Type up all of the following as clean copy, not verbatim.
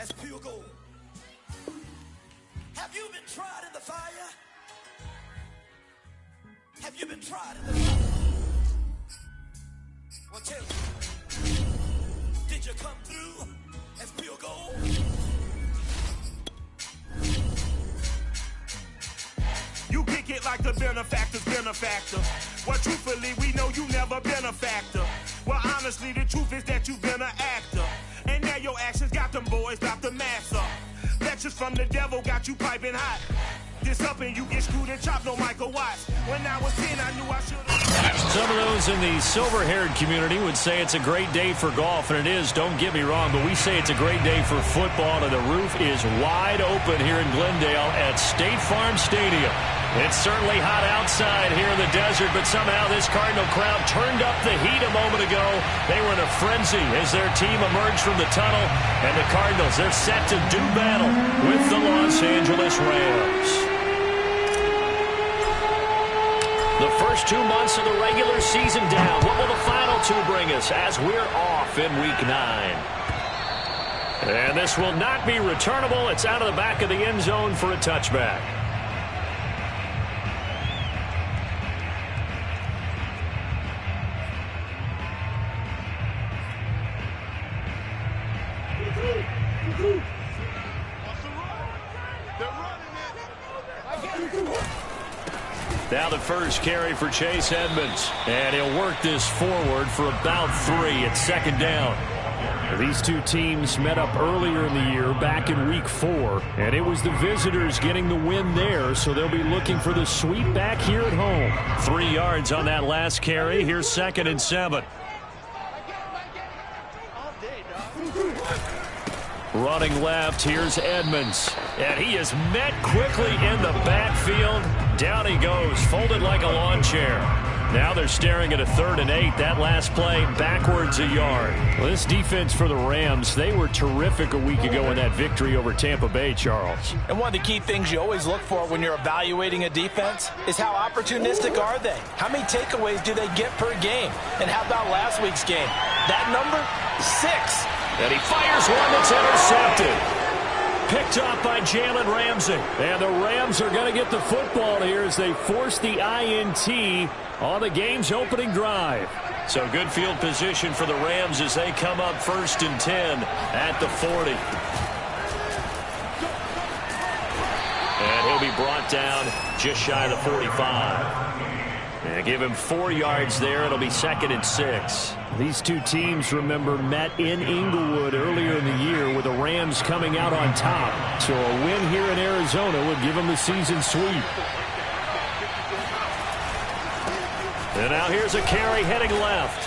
as pure gold. Have you been tried in the fire? Have you been tried in the fire? Well, tell me, did you come through as pure gold? You kick it like the benefactor's benefactor. Well, truthfully, we know you never been a factor. Well, honestly, the truth is that you've been an actor. And now your actions got them boys about to mass up. Lectures from the devil got you piping hot. This up and you get screwed and chopped, no Michael Watts. When I was 10, I knew I should have. Some of those in the silver-haired community would say it's a great day for golf, and it is, don't get me wrong, but we say it's a great day for football, and the roof is wide open here in Glendale at State Farm Stadium. It's certainly hot outside here in the desert, but somehow this Cardinal crowd turned up the heat a moment ago. They were in a frenzy as their team emerged from the tunnel, and the Cardinals, they're set to do battle with the Los Angeles Rams. The first 2 months of the regular season down. What will the final 2 bring us as we're off in Week 9? And this will not be returnable. It's out of the back of the end zone for a touchback. Now the first carry for Chase Edmonds. And he'll work this forward for about 3 at second down. These two teams met up earlier in the year, back in Week 4. And it was the visitors getting the win there, so they'll be looking for the sweep back here at home. 3 yards on that last carry. Here's 2nd and 7. Running left, here's Edmonds. And he is met quickly in the backfield. Down he goes, folded like a lawn chair. Now they're staring at a 3rd and 8. That last play, backwards a yard. Well, this defense for the Rams, they were terrific a week ago in that victory over Tampa Bay, Charles. And one of the key things you always look for when you're evaluating a defense is how opportunistic are they? How many takeaways do they get per game? And how about last week's game? That number? 6. And he fires one that's intercepted. Picked off by Jalen Ramsey. And the Rams are going to get the football here as they force the INT on the game's opening drive. So good field position for the Rams as they come up 1st and 10 at the 40. And he'll be brought down just shy of the 45. And give him 4 yards there. It'll be 2nd and 6. These two teams, remember, met in Inglewood earlier in the year with the Rams coming out on top. So a win here in Arizona would give them the season sweep. And now here's a carry heading left.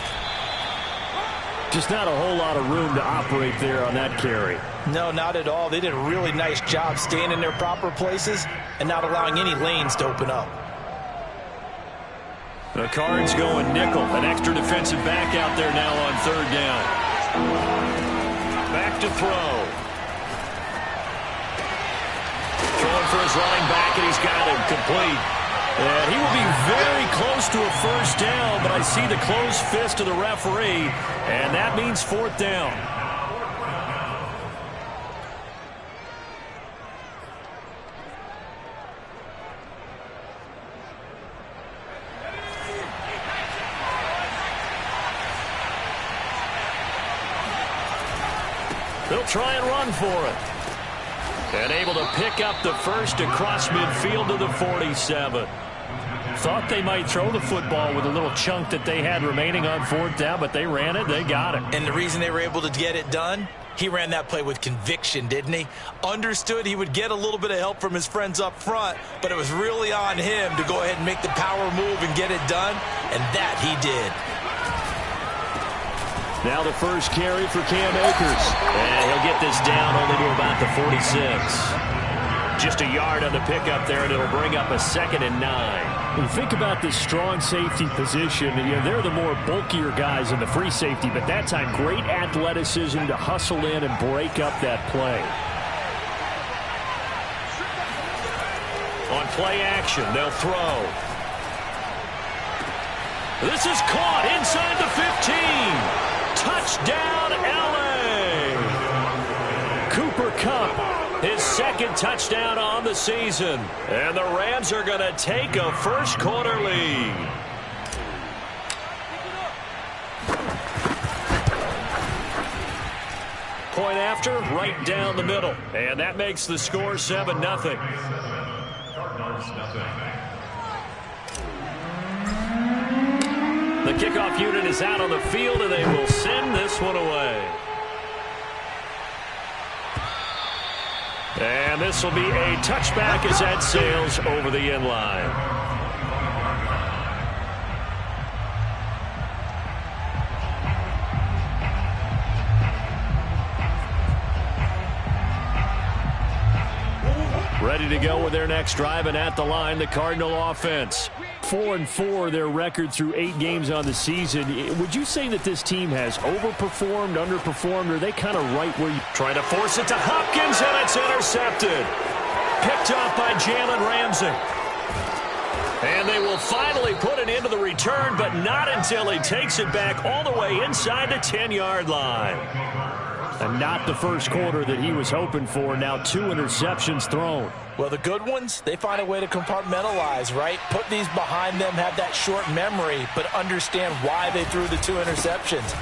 Just not a whole lot of room to operate there on that carry. No, not at all. They did a really nice job staying in their proper places and not allowing any lanes to open up. The Cards going nickel. An extra defensive back out there now on 3rd down. Back to throw. Throwing for his running back, and he's got him complete. And he will be very close to a 1st down, but I see the closed fist of the referee, and that means 4th down. They'll try and run for it. And able to pick up the first across midfield to the 47. Thought they might throw the football with a little chunk that they had remaining on 4th down, but they ran it, they got it. And the reason they were able to get it done, he ran that play with conviction, didn't he? Understood he would get a little bit of help from his friends up front, but it was really on him to go ahead and make the power move and get it done, and that he did. Now the first carry for Cam Akers. And he'll get this down only to about the 46. Just a yard on the pickup there, and it'll bring up a 2nd and 9. When you think about this strong safety position, they're the more bulkier guys in the free safety, but that time great athleticism to hustle in and break up that play. On play action, they'll throw. This is caught inside the 15. Touchdown, L.A. Cooper Kupp, his second touchdown on the season. And the Rams are going to take a first quarter lead. Point after, right down the middle. And that makes the score 7-0. The kickoff unit is out on the field, and they will send this one away. And this will be a touchback as that sails over the end line. Ready to go with their next drive, and at the line, the Cardinal offense. 4-4 their record through 8 games on the season. Would you say that this team has overperformed, underperformed, or are they kind of right where you... Trying to force it to Hopkins, and it's intercepted. Picked off by Jalen Ramsey. And they will finally put it into the return, but not until he takes it back all the way inside the 10-yard line. And not the first quarter that he was hoping for. Now 2 interceptions thrown. Well, the good ones, they find a way to compartmentalize, right? Put these behind them, have that short memory, but understand why they threw the 2 interceptions.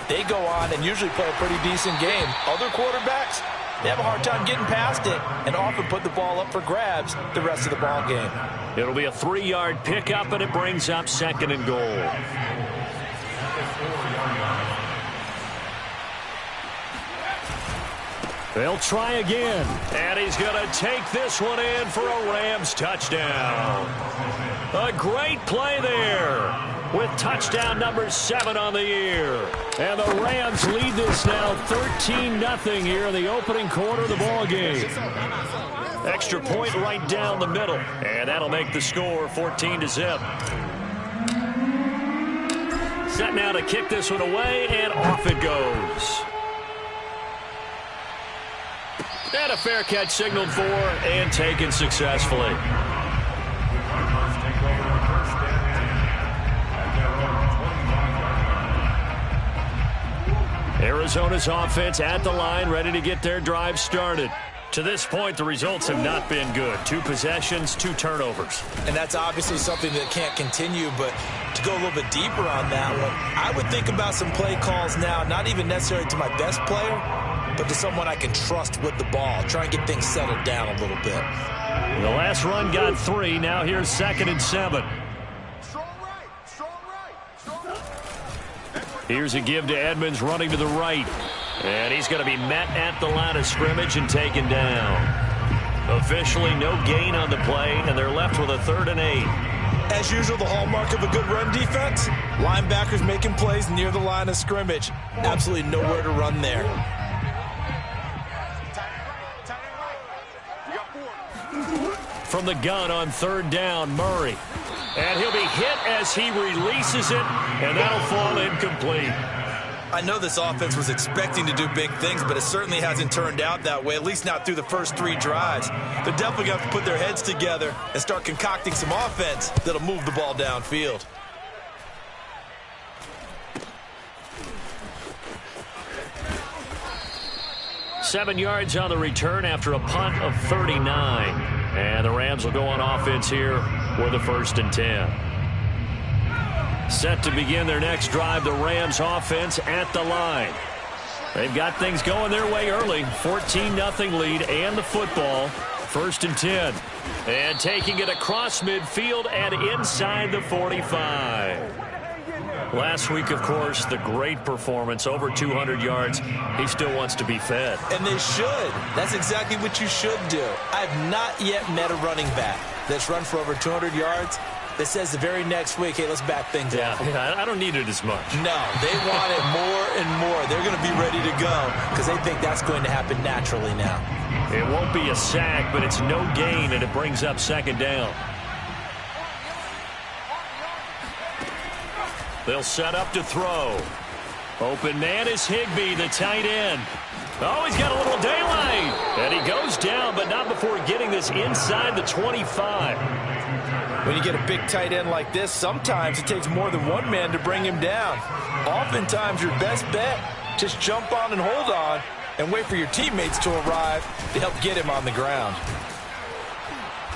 They go on and usually play a pretty decent game. Other quarterbacks, they have a hard time getting past it and often put the ball up for grabs the rest of the ball game. It'll be a 3-yard pickup, and it brings up 2nd and goal. They'll try again. And he's going to take this one in for a Rams touchdown. A great play there with touchdown number 7 on the year. And the Rams lead this now 13-0 here in the opening quarter of the ball game. Extra point right down the middle. And that'll make the score 14-0. Set now to kick this one away, and off it goes. And a fair catch signaled for and taken successfully. Arizona's offense at the line, ready to get their drive started. To this point, the results have not been good. 2 possessions, 2 turnovers. And that's obviously something that can't continue, but to go a little bit deeper on that one, I would think about some play calls now, not even necessarily to my best player, but to someone I can trust with the ball. Try and get things settled down a little bit. The last run got 3. Now here's 2nd and 7. Here's a give to Edmonds running to the right. And he's going to be met at the line of scrimmage and taken down. Officially no gain on the play, and they're left with a 3rd and 8. As usual, the hallmark of a good run defense, linebackers making plays near the line of scrimmage. Absolutely nowhere to run there. From the gun on 3rd down, Murray. And he'll be hit as he releases it, and that'll fall incomplete. I know this offense was expecting to do big things, but it certainly hasn't turned out that way, at least not through the first 3 drives. They're definitely going to have to put their heads together and start concocting some offense that'll move the ball downfield. Seven yards on the return after a punt of 39. And the Rams will go on offense here with a 1st and 10. Set to begin their next drive, the Rams offense at the line. They've got things going their way early. 14-0 lead and the football. 1st and 10. And taking it across midfield and inside the 45. Last week, of course, the great performance, over 200 yards. He still wants to be fed. And they should. That's exactly what you should do. I've not yet met a running back that's run for over 200 yards that says the very next week, hey, let's back things up. Yeah, I don't need it as much. No, they want it more and more. They're going to be ready to go because they think that's going to happen naturally now. It won't be a sack, but it's no gain, and it brings up 2nd down. They'll set up to throw. Open man is Higbee, the tight end. Oh, he's got a little daylight. And he goes down, but not before getting this inside the 25. When you get a big tight end like this, sometimes it takes more than one man to bring him down. Oftentimes, your best bet, just jump on and hold on and wait for your teammates to arrive to help get him on the ground.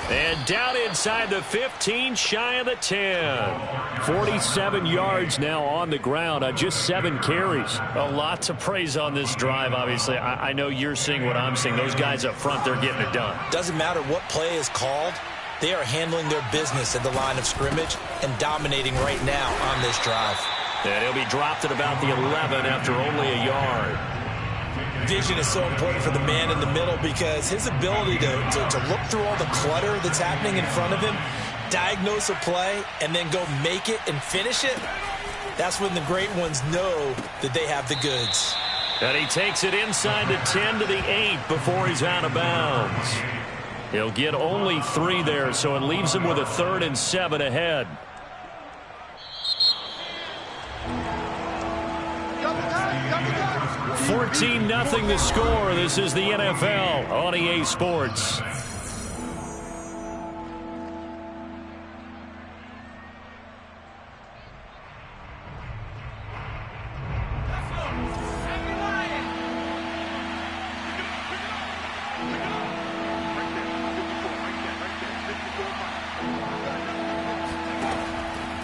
And down inside the 15, shy of the 10. 47 yards now on the ground on just 7 carries. A lot to praise on this drive, obviously. I know you're seeing what I'm seeing. Those guys up front, they're getting it done. Doesn't matter what play is called. They are handling their business at the line of scrimmage and dominating right now on this drive. And he'll be dropped at about the 11 after only a yard. Vision is so important for the man in the middle because his ability to look through all the clutter that's happening in front of him, diagnose a play, and then go make it and finish it, that's when the great ones know that they have the goods. And he takes it inside the 10 to the 8 before he's out of bounds. He'll get only 3 there, so it leaves him with a 3rd and 7 ahead. Double 14-0 the score. This is the NFL on EA Sports.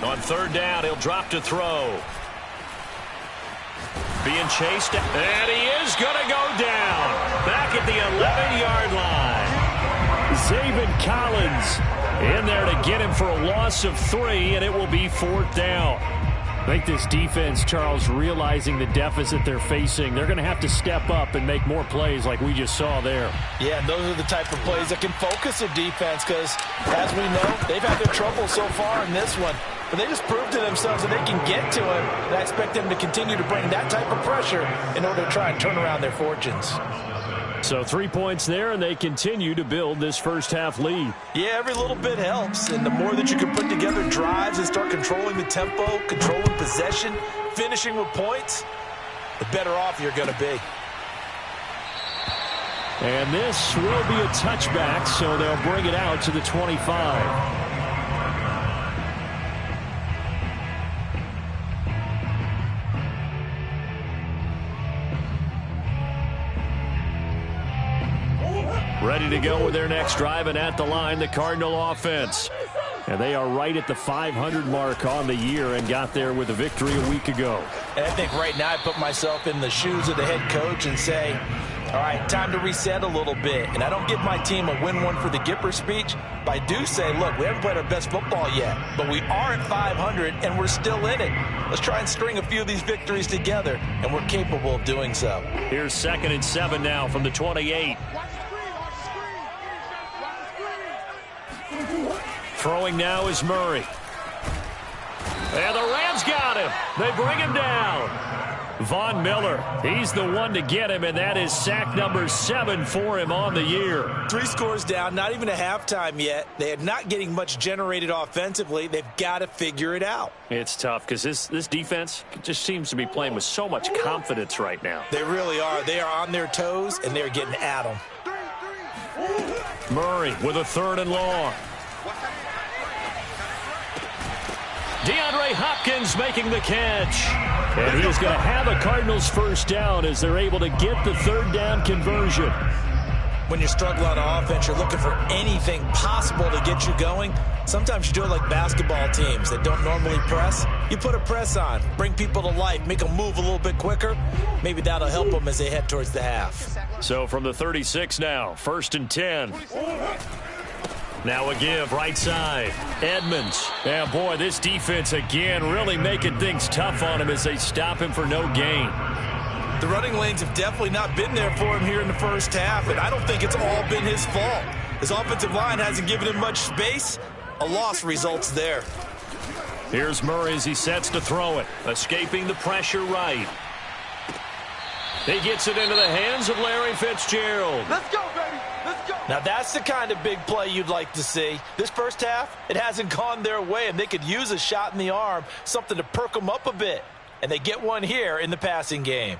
On 3rd down, he'll drop to throw. Being chased, and he is going to go down. Back at the 11-yard line. Zaven Collins in there to get him for a loss of 3, and it will be 4th down. I think this defense, Charles, realizing the deficit they're facing, they're going to have to step up and make more plays like we just saw there. Yeah, and those are the type of plays that can focus a defense because, as we know, they've had their trouble so far in this one. But they just proved to themselves that they can get to him, and I expect them to continue to bring that type of pressure in order to try and turn around their fortunes. So 3 points there, and they continue to build this first-half lead. Yeah, every little bit helps, and the more that you can put together drives and start controlling the tempo, controlling possession, finishing with points, the better off you're going to be. And this will be a touchback, so they'll bring it out to the 25. Ready to go with their next drive, and at the line, the Cardinal offense. And they are right at the 500 mark on the year and got there with a victory a week ago. And I think right now I put myself in the shoes of the head coach and say, all right, time to reset a little bit. And I don't give my team a win one for the Gipper speech, but I do say, look, we haven't played our best football yet, but we are at 500 and we're still in it. Let's try and string a few of these victories together, and we're capable of doing so. Here's 2nd and 7 now from the 28. Throwing now is Murray. And the Rams got him. They bring him down. Von Miller, he's the one to get him, and that is sack number 7 for him on the year. 3 scores down, not even a halftime yet. They are not getting much generated offensively. They've got to figure it out. It's tough because this defense just seems to be playing with so much confidence right now. They really are. They are on their toes, and they're getting at them. Murray with a 3rd and long. DeAndre Hopkins making the catch. And he's going to have a Cardinals first down as they're able to get the 3rd down conversion. When you're struggling on offense, you're looking for anything possible to get you going. Sometimes you do it like basketball teams that don't normally press. You put a press on, bring people to life, make them move a little bit quicker. Maybe that'll help them as they head towards the half. So from the 36 now, 1st and 10. Now a give, right side. Edmonds. Yeah, boy, this defense again really making things tough on him as they stop him for no gain. The running lanes have definitely not been there for him here in the first half, and I don't think it's all been his fault. His offensive line hasn't given him much space. A loss results there. Here's Murray as he sets to throw it. Escaping the pressure right. He gets it into the hands of Larry Fitzgerald. Let's go, baby. Let's go. Now that's the kind of big play you'd like to see. This first half, it hasn't gone their way, and they could use a shot in the arm, something to perk them up a bit. And they get one here in the passing game.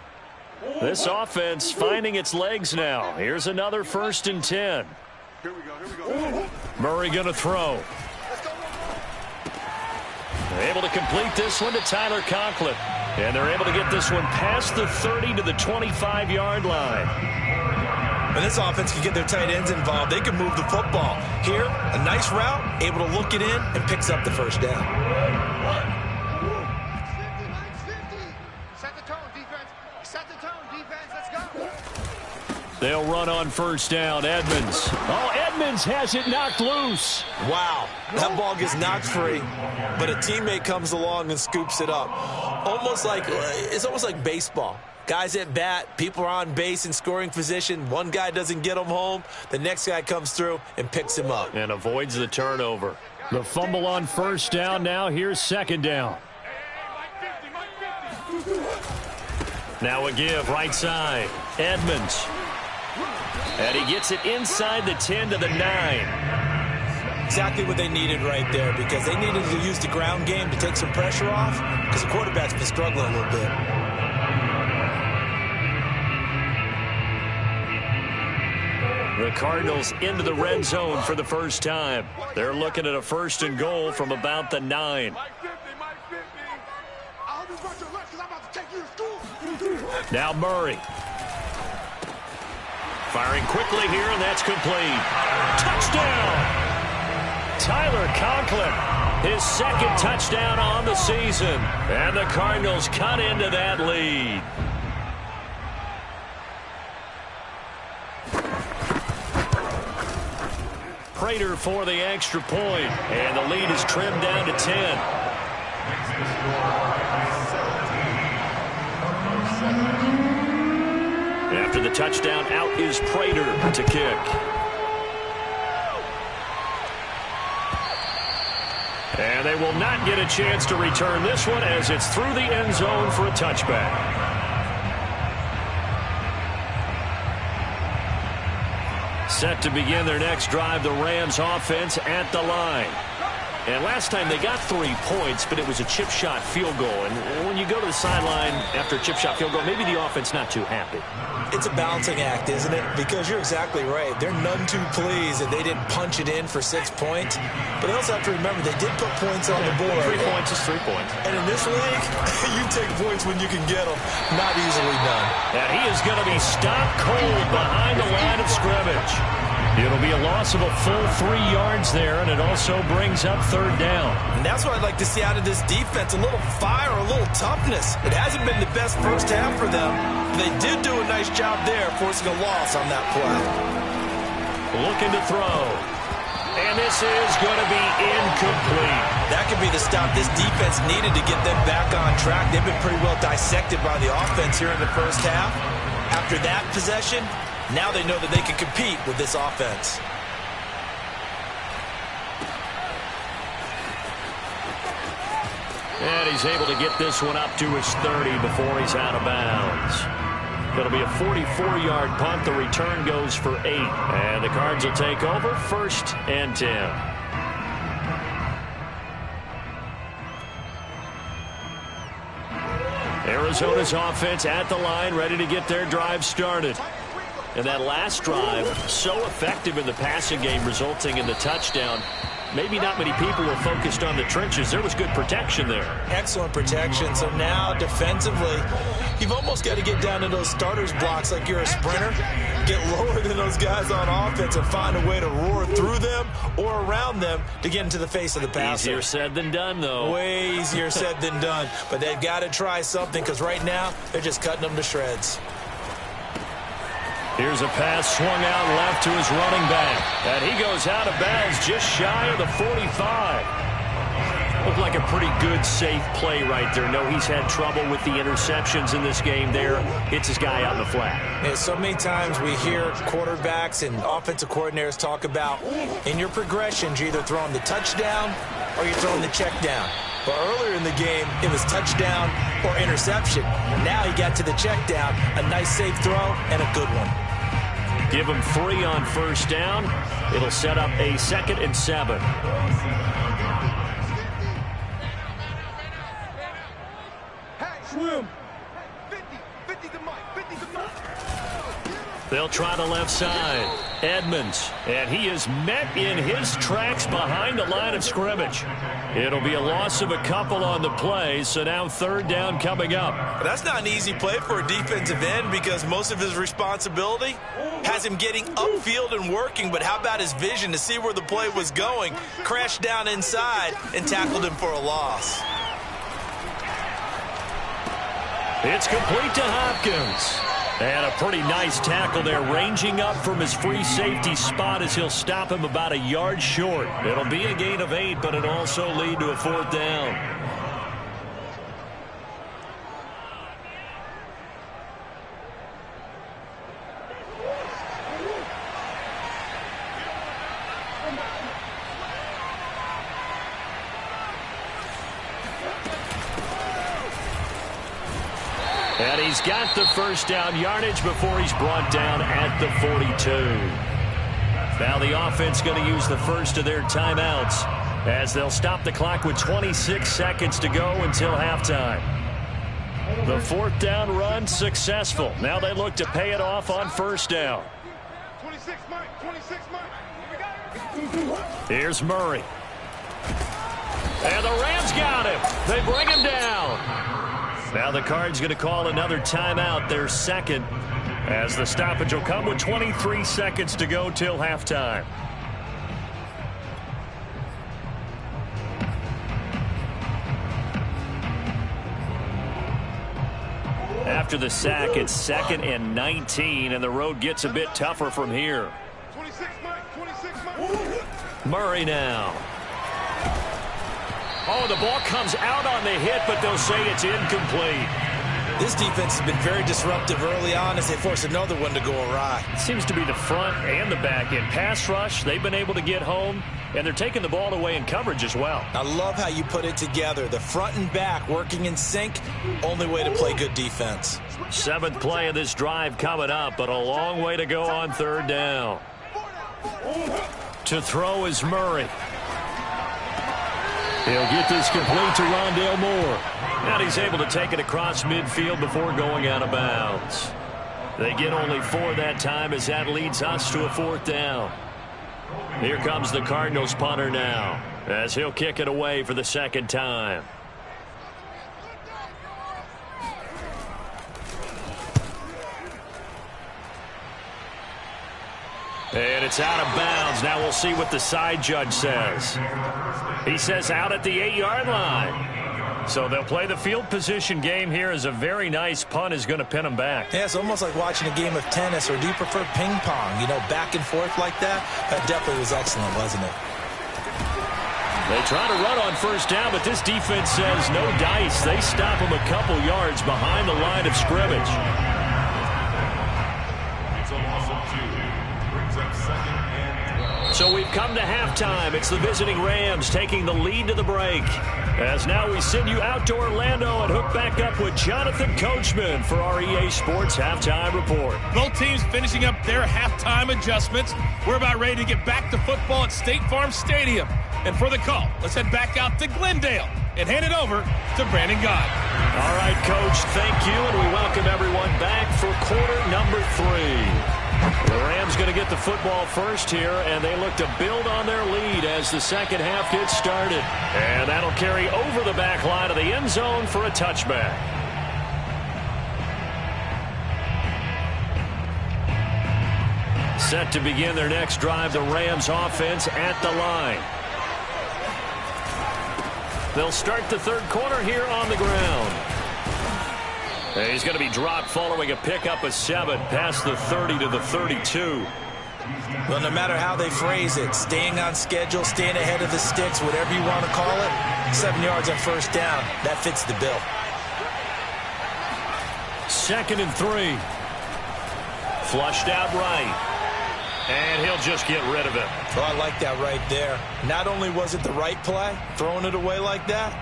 This offense finding its legs now. Here's another 1st and 10. Here we go. Murray going to throw. Able to complete this one to Tyler Conklin. And they're able to get this one past the 30 to the 25-yard line. When this offense can get their tight ends involved, they can move the football. Here, a nice route, able to look it in, and picks up the first down. Set the tone, defense. Set the tone, defense. Let's go. They'll run on first down. Edmonds. Oh, Edmonds has it knocked loose. Wow, that ball gets knocked free, but a teammate comes along and scoops it up. It's almost like baseball. Guys at bat, people are on base in scoring position. One guy doesn't get him home. The next guy comes through and picks him up. And avoids the turnover. The fumble on first down now. Here's second down. Now a give right side. Edmonds. And he gets it inside the 10 to the 9. Exactly what they needed right there, because they needed to use the ground game to take some pressure off, because the quarterback's been struggling a little bit. The Cardinals into the red zone for the first time. They're looking at a first and goal from about the 9. Now Murray. Firing quickly here, and that's complete. Touchdown! Tyler Conklin, his second touchdown on the season. And the Cardinals cut into that lead. Prater for the extra point, and the lead is trimmed down to 10. After the touchdown, out is Prater to kick. And they will not get a chance to return this one as it's through the end zone for a touchback. Set to begin their next drive, the Rams offense at the line. And last time they got 3 points, but it was a chip shot field goal. And when you go to the sideline after a chip shot field goal, maybe the offense not too happy. It's a balancing act, isn't it? Because you're exactly right. They're none too pleased that they didn't punch it in for 6 points. But they also have to remember they did put points on the board. 3 points is 3 points. And in this league, you take points when you can get them. Not easily done. And he is going to be stopped cold behind the line of scrimmage. It'll be a loss of a full 3 yards there, and it also brings up third down. And that's what I'd like to see out of this defense, a little fire, a little toughness. It hasn't been the best first half for them. They did do a nice job there, forcing a loss on that play. Looking to throw. And this is going to be incomplete. That could be the stop this defense needed to get them back on track. They've been pretty well dissected by the offense here in the first half. After that possession, now they know that they can compete with this offense. And he's able to get this one up to his 30 before he's out of bounds. It'll be a 44-yard punt. The return goes for 8. And the Cards will take over first and 10. Arizona's offense at the line, ready to get their drive started. And that last drive, so effective in the passing game, resulting in the touchdown. Maybe not many people were focused on the trenches. There was good protection there. Excellent protection. So now, defensively, you've almost got to get down to those starters blocks like you're a sprinter. Get lower than those guys on offense and find a way to roar through them or around them to get into the face of the passer. Easier said than done, though. Way easier said than done. But they've got to try something, because right now, they're just cutting them to shreds. Here's a pass swung out left to his running back. And he goes out of bounds just shy of the 45. Looked like a pretty good, safe play right there. No, he's had trouble with the interceptions in this game there. Hits his guy out in the flat. Yeah, so many times we hear quarterbacks and offensive coordinators talk about in your progressions, you're either throwing the touchdown or you're throwing the check down. But earlier in the game, it was touchdown or interception. Now he got to the check down, a nice safe throw, and a good one. Give him 3 on first down. It'll set up a 2nd and 7. Hey, swim. 50 to Mike, 50 to Mike. They'll try the left side. Edmonds, and he is met in his tracks behind the line of scrimmage. It'll be a loss of a couple on the play, so now third down coming up. That's not an easy play for a defensive end because most of his responsibility has him getting upfield and working, but how about his vision to see where the play was going, crashed down inside, and tackled him for a loss. It's complete to Hopkins. And a pretty nice tackle there, ranging up from his free safety spot as he'll stop him about a yard short. It'll be a gain of 8, but it'll also lead to a fourth down. And he's got the first down yardage before he's brought down at the 42. Now the offense going to use the first of their timeouts as they'll stop the clock with 26 seconds to go until halftime. The fourth down run successful. Now they look to pay it off on first down. 26, Mike. 26, Mike. Here's Murray. And the Rams got him. They bring him down. Now the Cards going to call another timeout, their second, as the stoppage will come with 23 seconds to go till halftime. After the sack, it's 2nd and 19, and the road gets a bit tougher from here. 26, Mike. 26, Mike. Murray now. Oh, the ball comes out on the hit, but they'll say it's incomplete. This defense has been very disruptive early on as they force another one to go awry. It seems to be the front and the back end. Pass rush, they've been able to get home, and they're taking the ball away in coverage as well. I love how you put it together. The front and back working in sync, only way to play good defense. 7th play of this drive coming up, but a long way to go on third down. To throw is Murray. He'll get this complete to Rondale Moore. And he's able to take it across midfield before going out of bounds. They get only 4 that time as that leads us to a fourth down. Here comes the Cardinals punter now as he'll kick it away for the second time. And it's out of bounds. Now we'll see what the side judge says. He says out at the 8-yard line. So they'll play the field position game here as a very nice punt is going to pin them back. Yeah, it's almost like watching a game of tennis, or do you prefer ping pong? You know, back and forth like that? That definitely was excellent, wasn't it? They try to run on first down, but this defense says no dice. They stop them a couple yards behind the line of scrimmage. So we've come to halftime. It's the visiting Rams taking the lead to the break. As now we send you out to Orlando and hook back up with Jonathan Coachman for our EA Sports Halftime Report. Both teams finishing up their halftime adjustments. We're about ready to get back to football at State Farm Stadium. And for the call, let's head back out to Glendale and hand it over to Brandon God. All right, Coach, thank you, and we welcome everyone back for quarter number 3. The Rams going to get the football first here, and they look to build on their lead as the second half gets started. And that'll carry over the back line of the end zone for a touchback. Set to begin their next drive, the Rams offense at the line. They'll start the third quarter here on the ground. And he's going to be dropped following a pickup of 7 past the 30 to the 32. Well, no matter how they phrase it, staying on schedule, staying ahead of the sticks, whatever you want to call it, 7 yards on first down, that fits the bill. 2nd and 3. Flushed out right. And he'll just get rid of it. Oh, I like that right there. Not only was it the right play, throwing it away like that,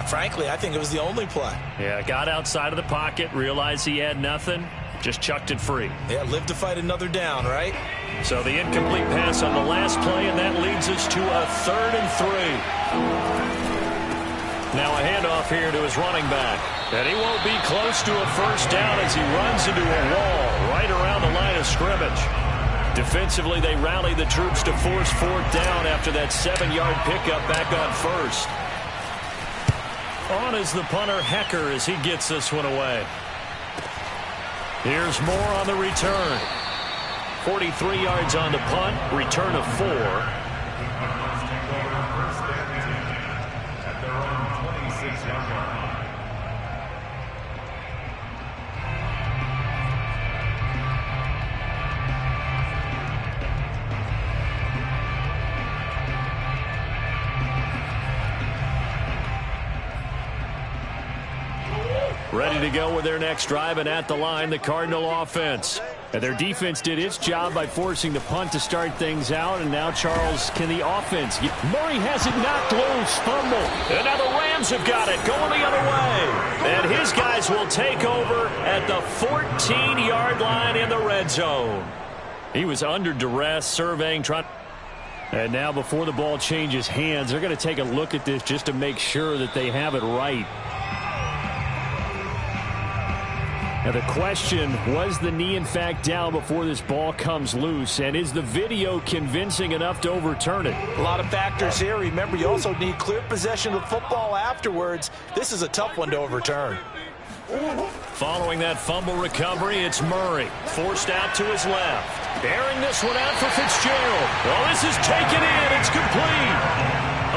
frankly, I think it was the only play. Yeah, got outside of the pocket, realized he had nothing, just chucked it free. Yeah, live to fight another down, right? So the incomplete pass on the last play, and that leads us to a 3rd and 3. Now a handoff here to his running back. And he won't be close to a first down as he runs into a wall right around the line of scrimmage. Defensively, they rally the troops to force fourth down after that 7-yard pickup back on first. On is the punter, Hecker, as he gets this one away. Here's Moore on the return. 43 yards on the punt, return of 4. Ready to go with their next drive, and at the line, the Cardinal offense. And their defense did its job by forcing the punt to start things out, and now, Charles, can the offense get... Murray has it knocked loose, fumble. And now the Rams have got it, going the other way. And his guys will take over at the 14-yard line in the red zone. He was under duress, surveying, trying... And now, before the ball changes hands, they're going to take a look at this just to make sure that they have it right. Now the question, was the knee in fact down before this ball comes loose? And is the video convincing enough to overturn it? A lot of factors here. Remember, you also need clear possession of football afterwards. This is a tough one to overturn. Following that fumble recovery, it's Murray. Forced out to his left. Airing this one out for Fitzgerald. Well, this is taken in. It's complete.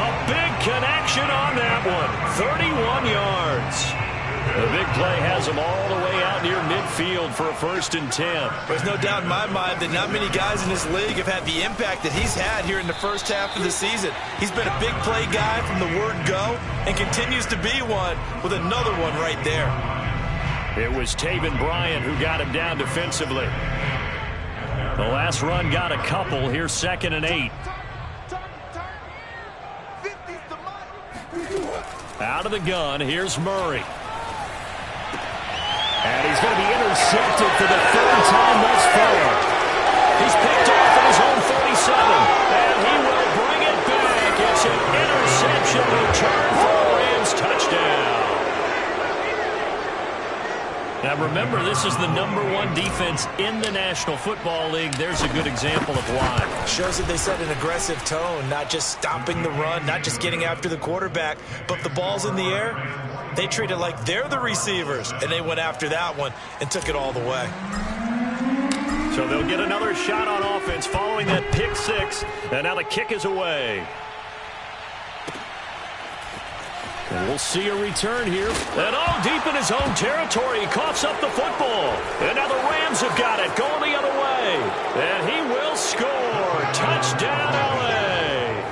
A big connection on that one. 31 yards. The big play has him all the way out near midfield for a 1st and 10. There's no doubt in my mind that not many guys in this league have had the impact that he's had here in the first half of the season. He's been a big play guy from the word go and continues to be one with another one right there. It was Taven Bryan who got him down defensively. The last run got a couple. Here's 2nd and 8. Out of the gun, here's Murray. And he's going to be intercepted for the 3rd time thus far. He's picked off at his own 47. And he will bring it back. It's an interception return for a Rams touchdown. Now remember, this is the #1 defense in the National Football League. There's a good example of why. Shows that they set an aggressive tone, not just stopping the run, not just getting after the quarterback, but if the ball's in the air, they treat it like they're the receivers, and they went after that one and took it all the way. So they'll get another shot on offense following that pick 6, and now the kick is away. And we'll see a return here. And deep in his own territory, he coughs up the football. And now the Rams have got it, going the other way. And he will score. Touchdown, L.A.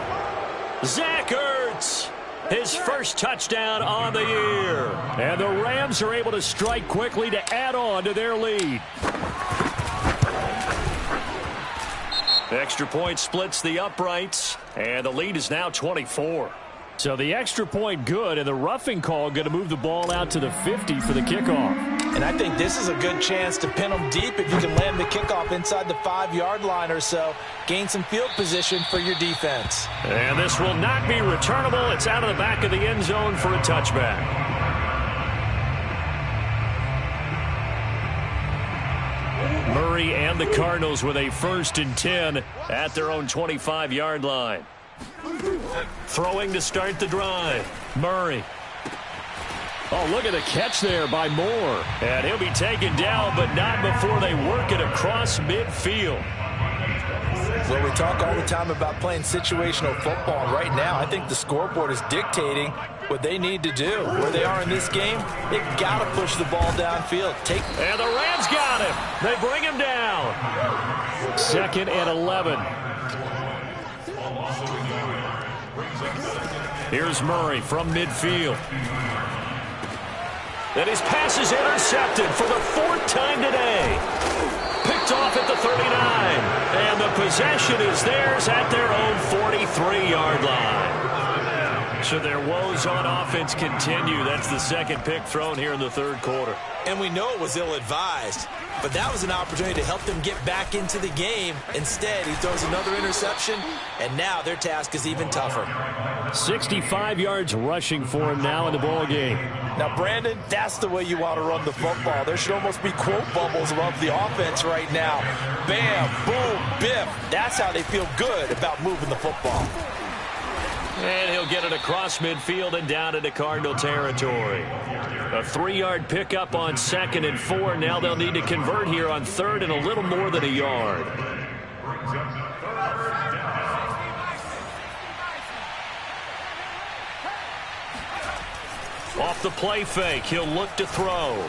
Zach Ertz. His first touchdown on the year. And the Rams are able to strike quickly to add on to their lead. Extra point splits the uprights, and the lead is now 24. So the extra point good, and the roughing call going to move the ball out to the 50 for the kickoff. And I think this is a good chance to pin them deep if you can land the kickoff inside the 5-yard line or so. Gain some field position for your defense. And this will not be returnable. It's out of the back of the end zone for a touchback. Murray and the Cardinals with a 1st and 10 at their own 25-yard line. Throwing to start the drive. Murray. Oh, look at the catch there by Moore. And he'll be taken down, but not before they work it across midfield. Well, we talk all the time about playing situational football. And right now, I think the scoreboard is dictating what they need to do. Where they are in this game, they've got to push the ball downfield. And the Rams got him. They bring him down. 2nd and 11. Here's Murray from midfield. And his pass is intercepted for the 4th time today. Picked off at the 39. And the possession is theirs at their own 43-yard line. So their woes on offense continue. That's the second pick thrown here in the third quarter. And we know it was ill-advised, but that was an opportunity to help them get back into the game. Instead, he throws another interception, and now their task is even tougher. 65 yards rushing for him now in the ball game. Now, Brandon, that's the way you want to run the football. There should almost be quote bubbles above the offense right now. Bam, boom, biff. That's how they feel good about moving the football. And he'll get it across midfield and down into Cardinal territory. A 3-yard pickup on 2nd and 4. Now they'll need to convert here on 3rd and a little more than a yard. Off the play fake, he'll look to throw.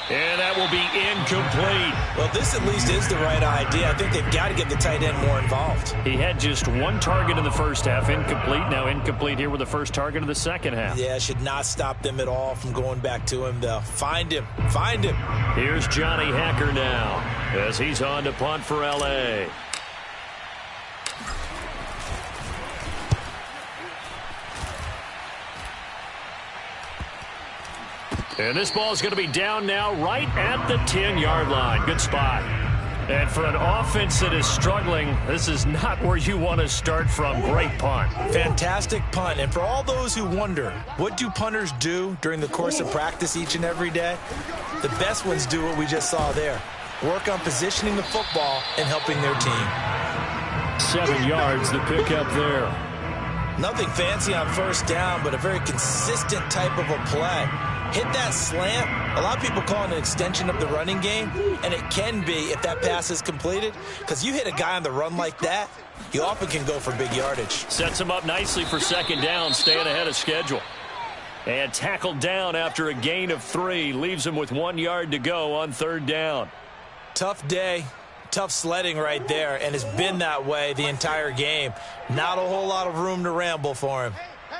And that will be incomplete. Well, this at least is the right idea. I think they've got to get the tight end more involved. He had just 1 target in the first half, incomplete. Now incomplete here with the first target of the second half. Yeah, should not stop them at all from going back to him, though. Find him. Find him. Here's Johnny Hacker now as he's on to punt for L.A. And this ball is going to be down now right at the 10-yard line. Good spot. And for an offense that is struggling, this is not where you want to start from. Great punt. Fantastic punt. And for all those who wonder, what do punters do during the course of practice each and every day? The best ones do what we just saw there. Work on positioning the football and helping their team. 7 yards, the pickup there. Nothing fancy on first down, but a very consistent type of a play. Hit that slant. A lot of people call it an extension of the running game, and it can be if that pass is completed, because you hit a guy on the run like that, he often can go for big yardage. Sets him up nicely for 2nd down, staying ahead of schedule. And tackled down after a gain of 3, leaves him with 1 yard to go on 3rd down. Tough day. Tough sledding right there, and it's been that way the entire game. Not a whole lot of room to ramble for him.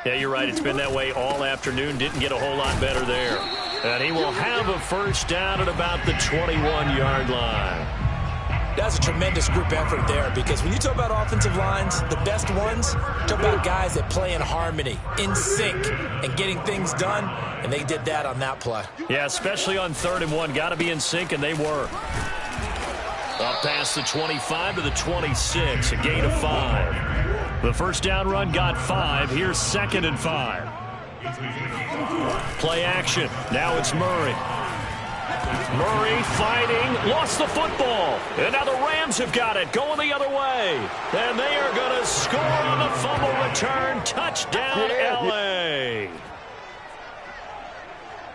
Yeah, you're right. It's been that way all afternoon. Didn't get a whole lot better there. And he will have a first down at about the 21-yard line. That's a tremendous group effort there, because when you talk about offensive lines, the best ones, talk about guys that play in harmony, in sync, and getting things done, and they did that on that play. Yeah, especially on 3rd and 1. Got to be in sync, and they were. Up past the 25 to the 26, a gain of 5. The first down run got 5. Here's 2nd and 5. Play action. Now it's Murray. Murray fighting. Lost the football. And now the Rams have got it. Going the other way. And they are going to score on the fumble return. Touchdown, L.A.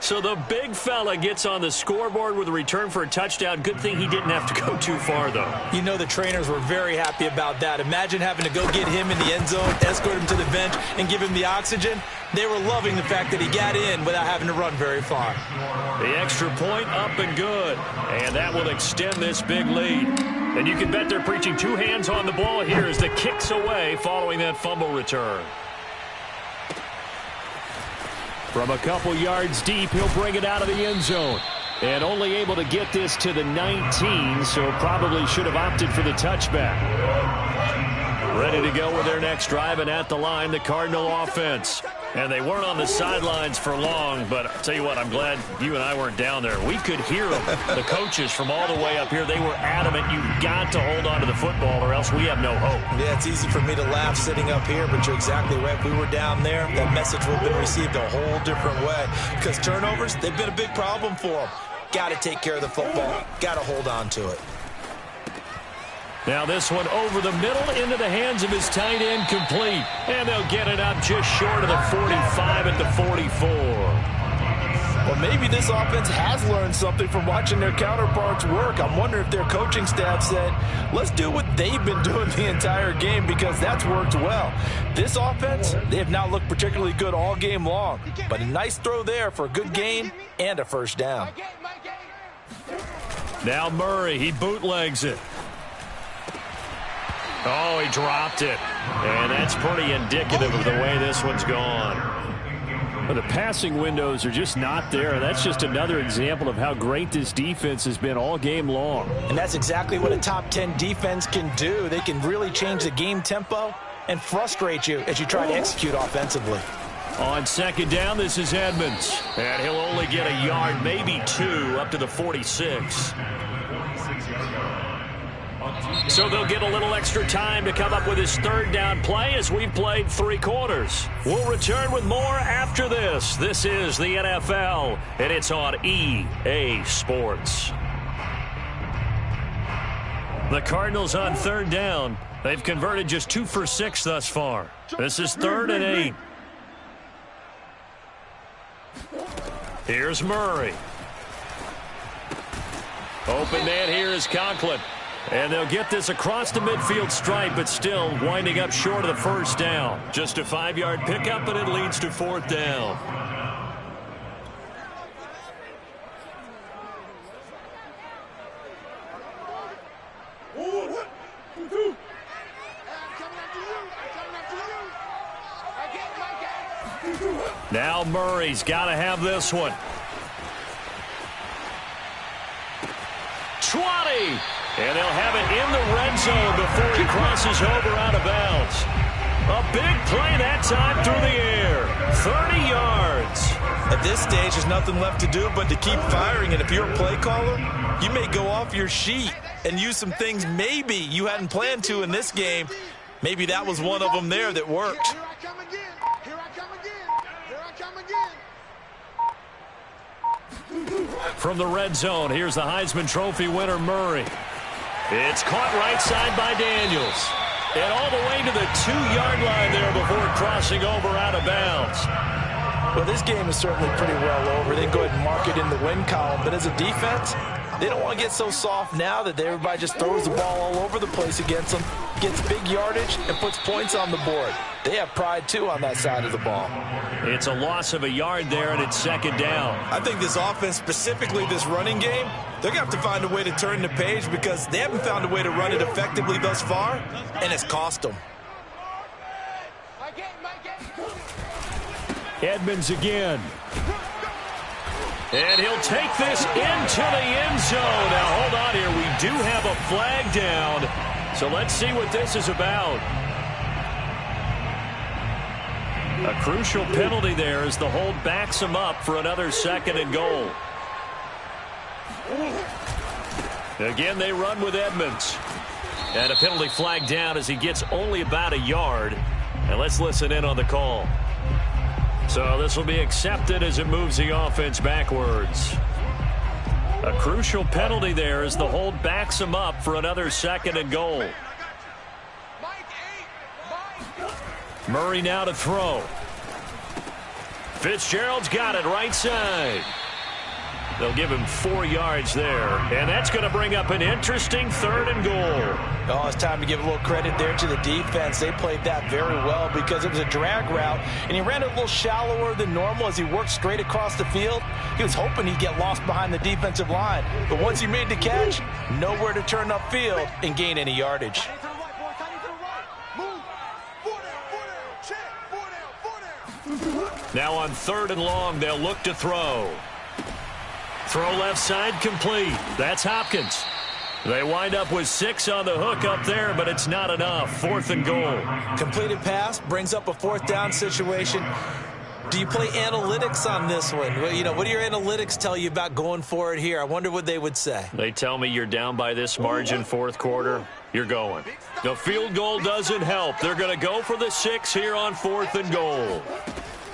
So the big fella gets on the scoreboard with a return for a touchdown. Good thing he didn't have to go too far, though. You know the trainers were very happy about that. Imagine having to go get him in the end zone, escort him to the bench, and give him the oxygen. They were loving the fact that he got in without having to run very far. The extra point up and good. And that will extend this big lead. And you can bet they're preaching 2 hands on the ball here as the kick's away following that fumble return. From a couple yards deep, he'll bring it out of the end zone. And only able to get this to the 19, so probably should have opted for the touchback. Ready to go with their next drive, and at the line, the Cardinal offense. And they weren't on the sidelines for long, but I'll tell you what, I'm glad you and I weren't down there. We could hear them, the coaches from all the way up here. They were adamant, you've got to hold on to the football or else we have no hope. Yeah, it's easy for me to laugh sitting up here, but you're exactly right. If we were down there, that message would have been received a whole different way. Because turnovers, they've been a big problem for them. Got to take care of the football. Got to hold on to it. Now this one over the middle into the hands of his tight end, complete. And they'll get it up just short of the 45 at the 44. Well, maybe this offense has learned something from watching their counterparts work. I'm wondering if their coaching staff said, let's do what they've been doing the entire game, because that's worked well. This offense, they have not looked particularly good all game long. But a nice throw there for a good gain and a first down. Now Murray, he bootlegs it. Oh, he dropped it. And that's pretty indicative of the way this one's gone. Well, the passing windows are just not there. That's just another example of how great this defense has been all game long. And that's exactly what a top 10 defense can do. They can really change the game tempo and frustrate you as you try to execute offensively. On second down, this is Edmonds. And he'll only get a yard, maybe 2, up to the 46. So they'll get a little extra time to come up with his third down play as we've played 3 quarters. We'll return with more after this. This is the NFL, and it's on EA Sports. The Cardinals on third down. They've converted just 2 for 6 thus far. This is 3rd and 8. Here's Murray. Open man here is Conklin. And they'll get this across the midfield stripe, but still winding up short of the first down. Just a 5-yard pickup, and it leads to 4th down. Now Murray's got to have this one. 20. And they'll have it in the red zone before he crosses over out of bounds. A big play that time through the air. 30 yards. At this stage, there's nothing left to do but to keep firing. And if you're a play caller, you may go off your sheet and use some things maybe you hadn't planned to in this game. Maybe that was one of them there that worked. Here I come again. Here I come again. Here I come again. From the red zone, here's the Heisman Trophy winner, Murray. It's caught right side by Daniels. And all the way to the 2-yard line there before crossing over out of bounds. Well, this game is certainly pretty well over. They go ahead and mark it in the win column. But as a defense, they don't want to get so soft now that everybody just throws the ball all over the place against them, gets big yardage, and puts points on the board. They have pride, too, on that side of the ball. It's a loss of a yard there, and it's 2nd down. I think this offense, specifically this running game, they're going to have to find a way to turn the page because they haven't found a way to run it effectively thus far, and it's cost them. Edmonds again. And he'll take this into the end zone. Now, hold on here. We do have a flag down. So let's see what this is about. A crucial penalty there as the hold backs him up for another 2nd and goal. Again, they run with Edmonds. And a penalty flag down as he gets only about a yard. And let's listen in on the call. So this will be accepted as it moves the offense backwards. A crucial penalty there as the hold backs him up for another 2nd and goal. Murray now to throw. Fitzgerald's got it right side. They'll give him 4 yards there. And that's going to bring up an interesting 3rd and goal. Oh, it's time to give a little credit there to the defense. They played that very well because it was a drag route, and he ran it a little shallower than normal as he worked straight across the field. He was hoping he'd get lost behind the defensive line. But once he made the catch, nowhere to turn upfield and gain any yardage. Now on 3rd and long, they'll look to throw. Throw left side complete. That's Hopkins. They wind up with 6 on the hook up there, but it's not enough. 4th and goal. Completed pass brings up a 4th down situation. Do you play analytics on this one? Well, you know, what do your analytics tell you about going for it here? I wonder what they would say. They tell me you're down by this margin 4th quarter. You're going. The field goal doesn't help. They're going to go for the 6 here on 4th and goal.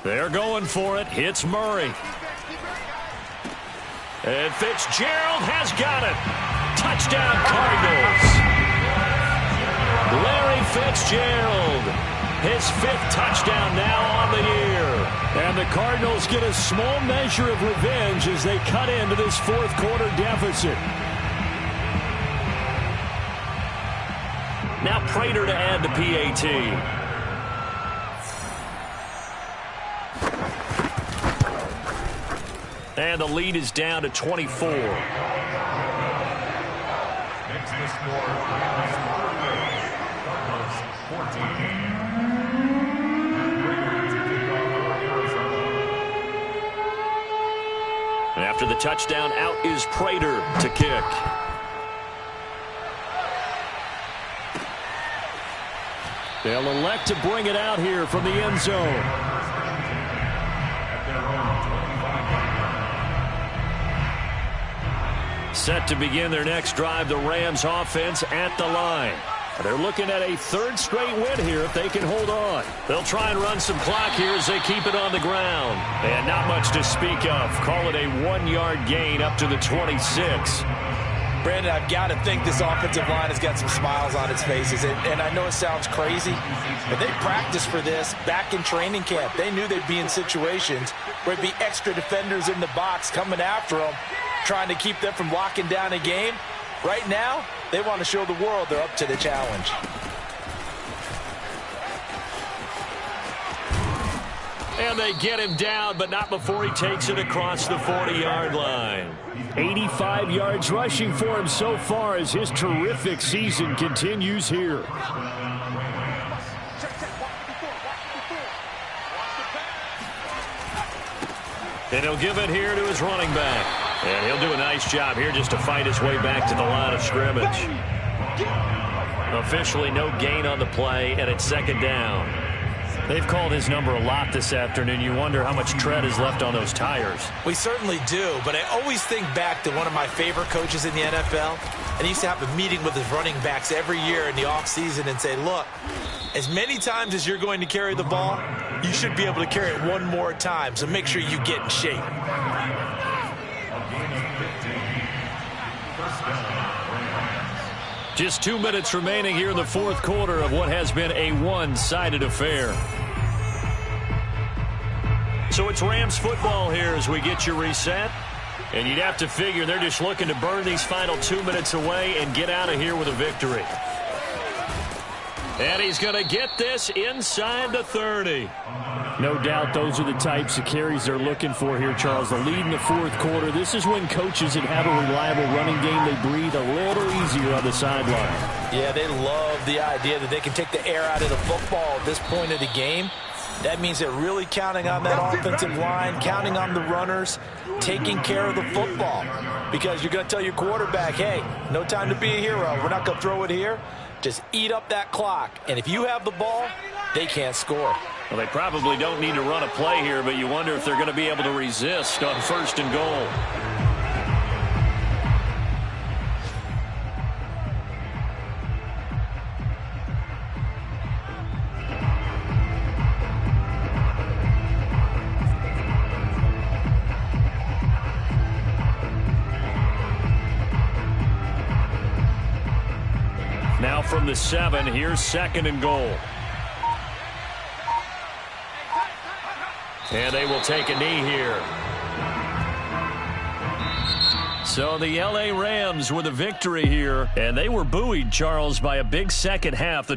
They're going for it. Hits Murray. And Fitzgerald has got it. Touchdown, Cardinals. Larry Fitzgerald. His 5th touchdown now on the year. And the Cardinals get a small measure of revenge as they cut into this 4th quarter deficit. Now Prater to add the PAT. And the lead is down to 24. And after the touchdown, out is Prater to kick. They'll elect to bring it out here from the end zone. Set to begin their next drive, the Rams offense at the line. They're looking at a third straight win here if they can hold on. They'll try and run some clock here as they keep it on the ground. And not much to speak of. Call it a 1-yard gain up to the 26. Brandon, I've got to think this offensive line has got some smiles on its faces. And I know it sounds crazy, but they practiced for this back in training camp. They knew they'd be in situations where it'd be extra defenders in the box coming after them, trying to keep them from locking down a game. Right now, they want to show the world they're up to the challenge. And they get him down, but not before he takes it across the 40-yard line. 85 yards rushing for him so far as his terrific season continues here. And he'll give it here to his running back. And he'll do a nice job here just to fight his way back to the line of scrimmage. Officially no gain on the play, and it's second down. They've called his number a lot this afternoon. You wonder how much tread is left on those tires. We certainly do, but I always think back to one of my favorite coaches in the NFL. And he used to have a meeting with his running backs every year in the offseason and say, look, as many times as you're going to carry the ball, you should be able to carry it one more time, so make sure you get in shape. Just 2 minutes remaining here in the fourth quarter of what has been a one-sided affair. So it's Rams football here as we get you reset. And you'd have to figure they're just looking to burn these final 2 minutes away and get out of here with a victory. And he's going to get this inside the 30. No doubt those are the types of carries they're looking for here, Charles. The lead in the fourth quarter. This is when coaches that have a reliable running game, they breathe a little easier on the sideline. Yeah, they love the idea that they can take the air out of the football at this point of the game. That means they're really counting on that offensive line, counting on the runners, taking care of the football. Because you're going to tell your quarterback, hey, no time to be a hero. We're not going to throw it here. Just eat up that clock. And if you have the ball, they can't score. Well, they probably don't need to run a play here, but you wonder if they're going to be able to resist on first and goal. Now from the 7, here's second and goal. And they will take a knee here. So the L.A. Rams with a victory here, and they were buoyed, Charles, by a big second half. The